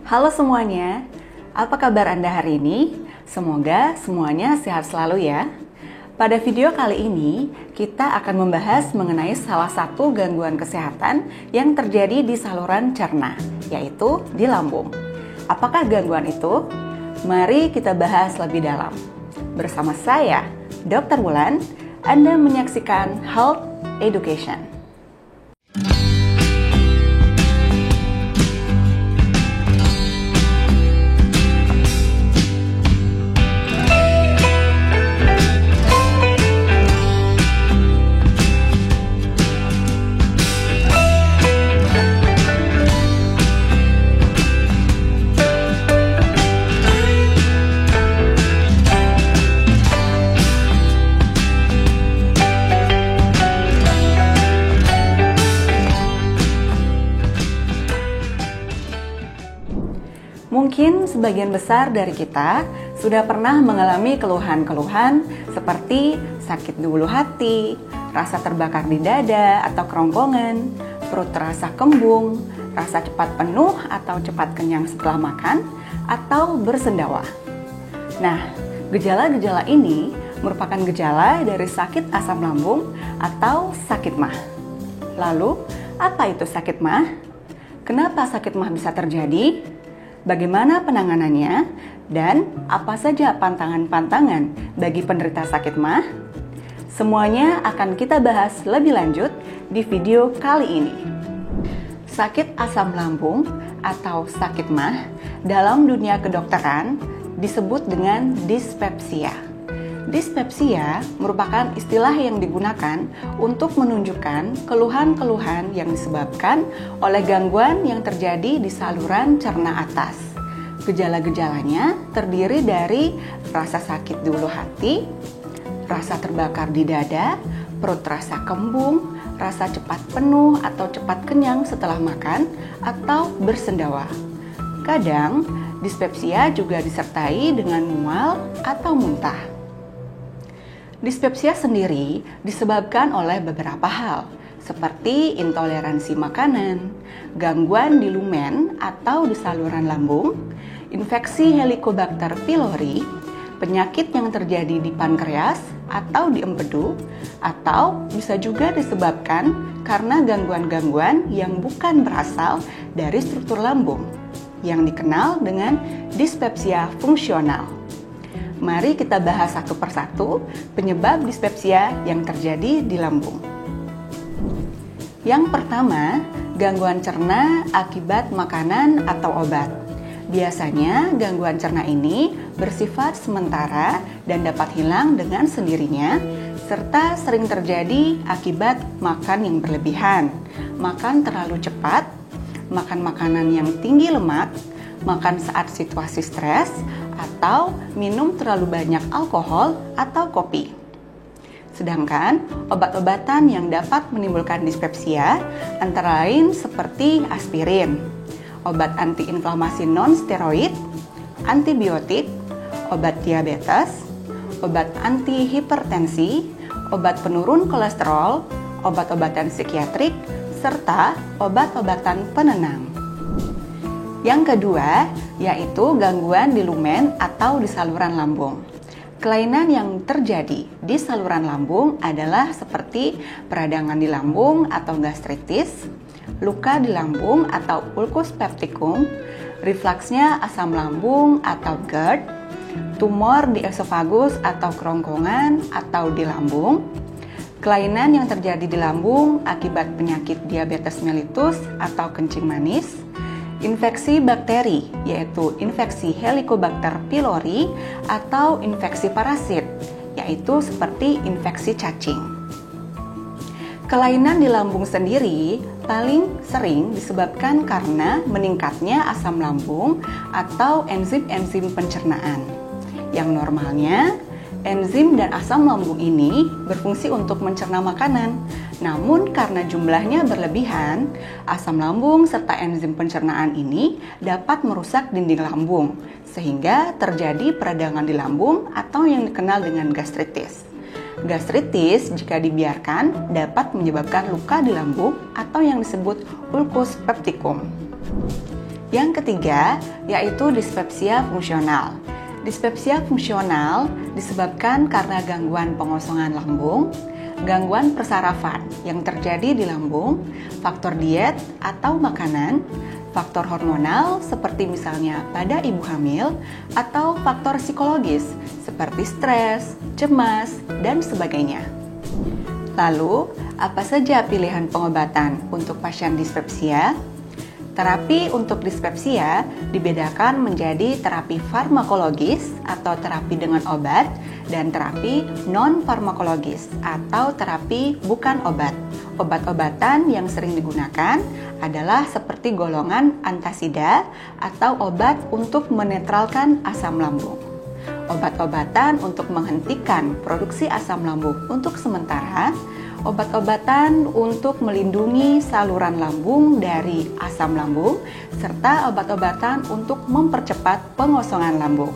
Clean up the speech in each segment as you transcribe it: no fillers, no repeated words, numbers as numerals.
Halo semuanya, apa kabar Anda hari ini? Semoga semuanya sehat selalu ya. Pada video kali ini, kita akan membahas mengenai salah satu gangguan kesehatan yang terjadi di saluran cerna, yaitu di lambung. Apakah gangguan itu? Mari kita bahas lebih dalam. Bersama saya, Dr. Wulan, Anda menyaksikan Health Education. Mungkin sebagian besar dari kita sudah pernah mengalami keluhan-keluhan seperti sakit di ulu hati, rasa terbakar di dada atau kerongkongan, perut terasa kembung, rasa cepat penuh atau cepat kenyang setelah makan, atau bersendawa. Nah, gejala-gejala ini merupakan gejala dari sakit asam lambung atau sakit MAH. Lalu, apa itu sakit MAH? Kenapa sakit MAH bisa terjadi? Bagaimana penanganannya, dan apa saja pantangan-pantangan bagi penderita sakit MAH? Semuanya akan kita bahas lebih lanjut di video kali ini. Sakit asam lambung atau sakit MAH dalam dunia kedokteran disebut dengan dispepsia. Dispepsia merupakan istilah yang digunakan untuk menunjukkan keluhan-keluhan yang disebabkan oleh gangguan yang terjadi di saluran cerna atas. Gejala-gejalanya terdiri dari rasa sakit di ulu hati, rasa terbakar di dada, perut terasa kembung, rasa cepat penuh atau cepat kenyang setelah makan, atau bersendawa. Kadang, dispepsia juga disertai dengan mual atau muntah. Dispepsia sendiri disebabkan oleh beberapa hal, seperti intoleransi makanan, gangguan di lumen atau di saluran lambung, infeksi Helicobacter pylori, penyakit yang terjadi di pankreas atau di empedu, atau bisa juga disebabkan karena gangguan-gangguan yang bukan berasal dari struktur lambung, yang dikenal dengan dispepsia fungsional. Mari kita bahas satu persatu penyebab dispepsia yang terjadi di lambung. Yang pertama, gangguan cerna akibat makanan atau obat. Biasanya gangguan cerna ini bersifat sementara dan dapat hilang dengan sendirinya, serta sering terjadi akibat makan yang berlebihan, makan terlalu cepat, makan makanan yang tinggi lemak, makan saat situasi stres, atau minum terlalu banyak alkohol atau kopi. Sedangkan obat-obatan yang dapat menimbulkan dispepsia antara lain seperti aspirin, obat antiinflamasi non-steroid, antibiotik, obat diabetes, obat antihipertensi, obat penurun kolesterol, obat-obatan psikiatrik, serta obat-obatan penenang. Yang kedua, yaitu gangguan di lumen atau di saluran lambung. Kelainan yang terjadi di saluran lambung adalah seperti peradangan di lambung atau gastritis, luka di lambung atau ulcus pepticum, refluksnya asam lambung atau GERD, tumor di esofagus atau kerongkongan atau di lambung, kelainan yang terjadi di lambung akibat penyakit diabetes mellitus atau kencing manis, infeksi bakteri, yaitu infeksi Helicobacter pylori, atau infeksi parasit, yaitu seperti infeksi cacing. Kelainan di lambung sendiri paling sering disebabkan karena meningkatnya asam lambung atau enzim-enzim pencernaan. Yang normalnya, enzim dan asam lambung ini berfungsi untuk mencerna makanan. Namun karena jumlahnya berlebihan, asam lambung serta enzim pencernaan ini dapat merusak dinding lambung, sehingga terjadi peradangan di lambung atau yang dikenal dengan gastritis. Gastritis jika dibiarkan dapat menyebabkan luka di lambung atau yang disebut ulcus pepticum. Yang ketiga, yaitu dispepsia fungsional. Dispepsia fungsional disebabkan karena gangguan pengosongan lambung, gangguan persarafan yang terjadi di lambung, faktor diet atau makanan, faktor hormonal seperti misalnya pada ibu hamil, atau faktor psikologis seperti stres, cemas, dan sebagainya. Lalu, apa saja pilihan pengobatan untuk pasien dispepsia? Terapi untuk dispepsia dibedakan menjadi terapi farmakologis atau terapi dengan obat dan terapi non-farmakologis atau terapi bukan obat. Obat-obatan yang sering digunakan adalah seperti golongan antasida atau obat untuk menetralkan asam lambung. Obat-obatan untuk menghentikan produksi asam lambung untuk sementara, obat-obatan untuk melindungi saluran lambung dari asam lambung, serta obat-obatan untuk mempercepat pengosongan lambung.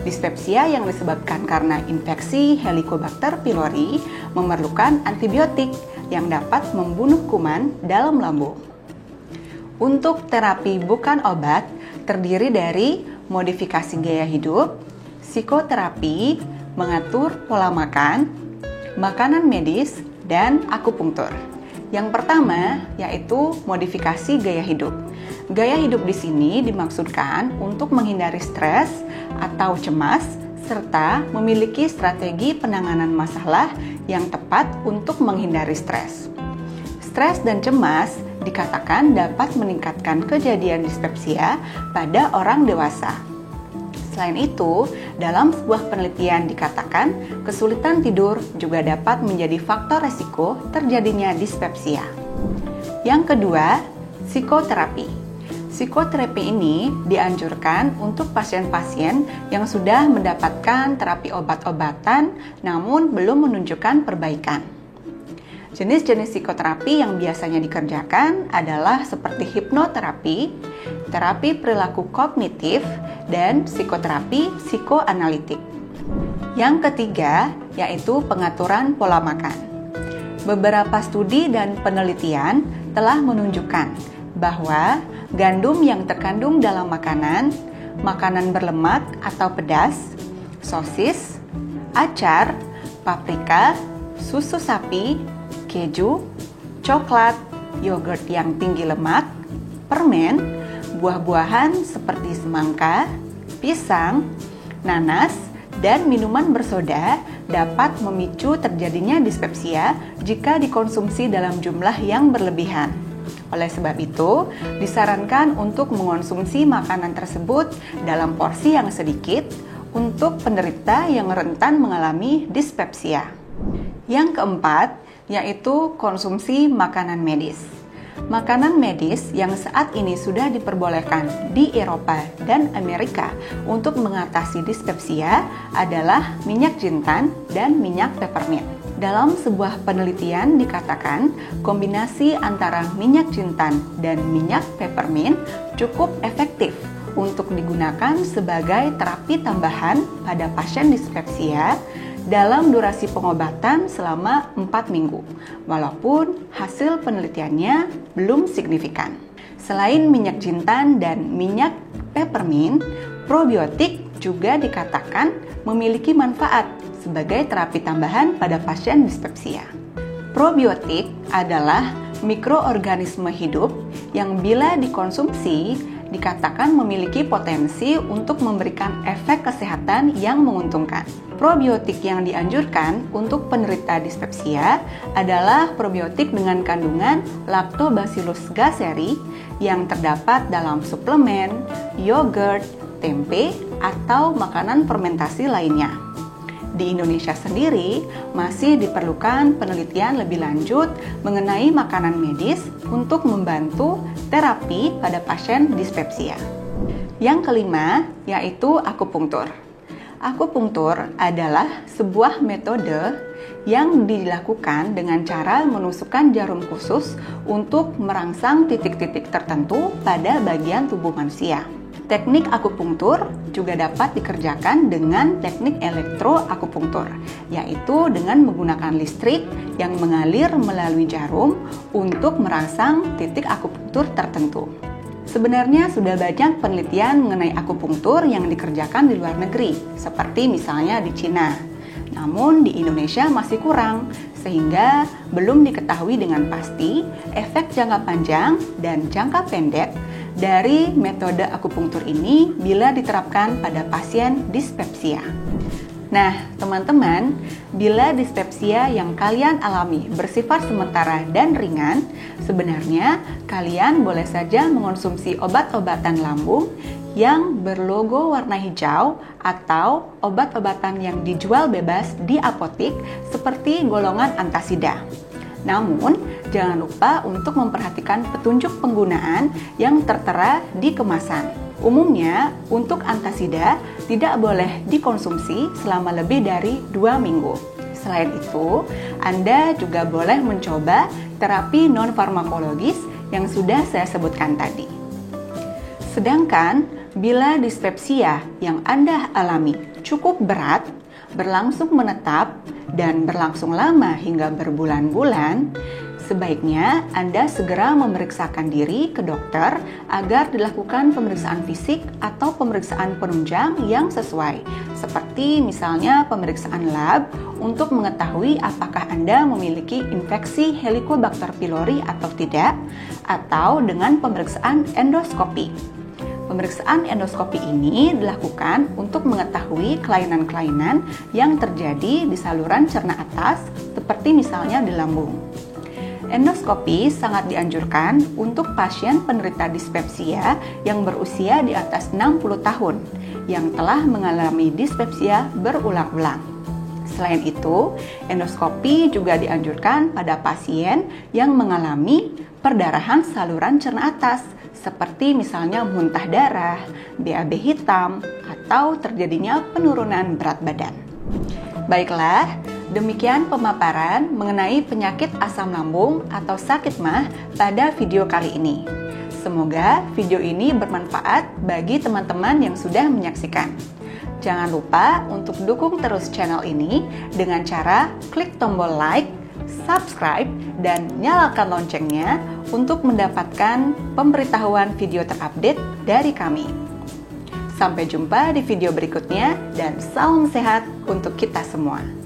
Dispepsia yang disebabkan karena infeksi Helicobacter pylori memerlukan antibiotik yang dapat membunuh kuman dalam lambung. Untuk terapi bukan obat, terdiri dari modifikasi gaya hidup, psikoterapi, mengatur pola makan, makanan medis, dan akupunktur. Yang pertama yaitu modifikasi gaya hidup. Gaya hidup di sini dimaksudkan untuk menghindari stres atau cemas serta memiliki strategi penanganan masalah yang tepat untuk menghindari stres. Stres dan cemas dikatakan dapat meningkatkan kejadian dispepsia pada orang dewasa. Selain itu, dalam sebuah penelitian dikatakan kesulitan tidur juga dapat menjadi faktor resiko terjadinya dispepsia. Yang kedua, psikoterapi. Psikoterapi ini dianjurkan untuk pasien-pasien yang sudah mendapatkan terapi obat-obatan namun belum menunjukkan perbaikan. Jenis-jenis psikoterapi yang biasanya dikerjakan adalah seperti hipnoterapi, terapi perilaku kognitif, dan psikoterapi psikoanalitik. Yang ketiga yaitu pengaturan pola makan. Beberapa studi dan penelitian telah menunjukkan bahwa gandum yang terkandung dalam makanan, makanan berlemak atau pedas, sosis, acar, paprika, susu sapi, keju, coklat, yogurt yang tinggi lemak, permen, buah-buahan seperti semangka, pisang, nanas, dan minuman bersoda dapat memicu terjadinya dispepsia jika dikonsumsi dalam jumlah yang berlebihan. Oleh sebab itu, disarankan untuk mengonsumsi makanan tersebut dalam porsi yang sedikit untuk penderita yang rentan mengalami dispepsia. Yang keempat, yaitu konsumsi makanan medis. Makanan medis yang saat ini sudah diperbolehkan di Eropa dan Amerika untuk mengatasi dispepsia adalah minyak jintan dan minyak peppermint. Dalam sebuah penelitian dikatakan kombinasi antara minyak jintan dan minyak peppermint cukup efektif untuk digunakan sebagai terapi tambahan pada pasien dispepsia dalam durasi pengobatan selama 4 minggu, walaupun hasil penelitiannya belum signifikan. Selain minyak jintan dan minyak peppermint, probiotik juga dikatakan memiliki manfaat sebagai terapi tambahan pada pasien dispepsia. Probiotik adalah mikroorganisme hidup yang bila dikonsumsi dikatakan memiliki potensi untuk memberikan efek kesehatan yang menguntungkan. Probiotik yang dianjurkan untuk penderita dispepsia adalah probiotik dengan kandungan Lactobacillus gasseri yang terdapat dalam suplemen, yogurt, tempe, atau makanan fermentasi lainnya. Di Indonesia sendiri masih diperlukan penelitian lebih lanjut mengenai makanan medis untuk membantu terapi pada pasien dispepsia. Yang kelima yaitu akupunktur. Akupunktur adalah sebuah metode yang dilakukan dengan cara menusukkan jarum khusus untuk merangsang titik-titik tertentu pada bagian tubuh manusia. Teknik akupunktur juga dapat dikerjakan dengan teknik elektroakupunktur, yaitu dengan menggunakan listrik yang mengalir melalui jarum untuk merangsang titik akupunktur tertentu. Sebenarnya sudah banyak penelitian mengenai akupunktur yang dikerjakan di luar negeri, seperti misalnya di Cina. Namun di Indonesia masih kurang, sehingga belum diketahui dengan pasti efek jangka panjang dan jangka pendek dari metode akupunktur ini bila diterapkan pada pasien dispepsia. Nah, teman-teman, bila dispepsia yang kalian alami bersifat sementara dan ringan, sebenarnya kalian boleh saja mengonsumsi obat-obatan lambung yang berlogo warna hijau atau obat-obatan yang dijual bebas di apotik seperti golongan antasida. Namun, jangan lupa untuk memperhatikan petunjuk penggunaan yang tertera di kemasan. Umumnya, untuk antasida tidak boleh dikonsumsi selama lebih dari 2 minggu. Selain itu, Anda juga boleh mencoba terapi non-farmakologis yang sudah saya sebutkan tadi. Sedangkan, bila dispepsia yang Anda alami cukup berat, berlangsung menetap, dan berlangsung lama hingga berbulan-bulan, sebaiknya Anda segera memeriksakan diri ke dokter agar dilakukan pemeriksaan fisik atau pemeriksaan penunjang yang sesuai, seperti misalnya pemeriksaan lab untuk mengetahui apakah Anda memiliki infeksi Helicobacter pylori atau tidak, atau dengan pemeriksaan endoskopi. Pemeriksaan endoskopi ini dilakukan untuk mengetahui kelainan-kelainan yang terjadi di saluran cerna atas, seperti misalnya di lambung. Endoskopi sangat dianjurkan untuk pasien penderita dispepsia yang berusia di atas 60 tahun, yang telah mengalami dispepsia berulang-ulang. Selain itu, endoskopi juga dianjurkan pada pasien yang mengalami perdarahan saluran cerna atas, seperti misalnya muntah darah, BAB hitam, atau terjadinya penurunan berat badan. Baiklah, demikian pemaparan mengenai penyakit asam lambung atau sakit MAH pada video kali ini. Semoga video ini bermanfaat bagi teman-teman yang sudah menyaksikan. Jangan lupa untuk dukung terus channel ini dengan cara klik tombol like, subscribe, dan nyalakan loncengnya untuk mendapatkan pemberitahuan video terupdate dari kami. Sampai jumpa di video berikutnya dan salam sehat untuk kita semua.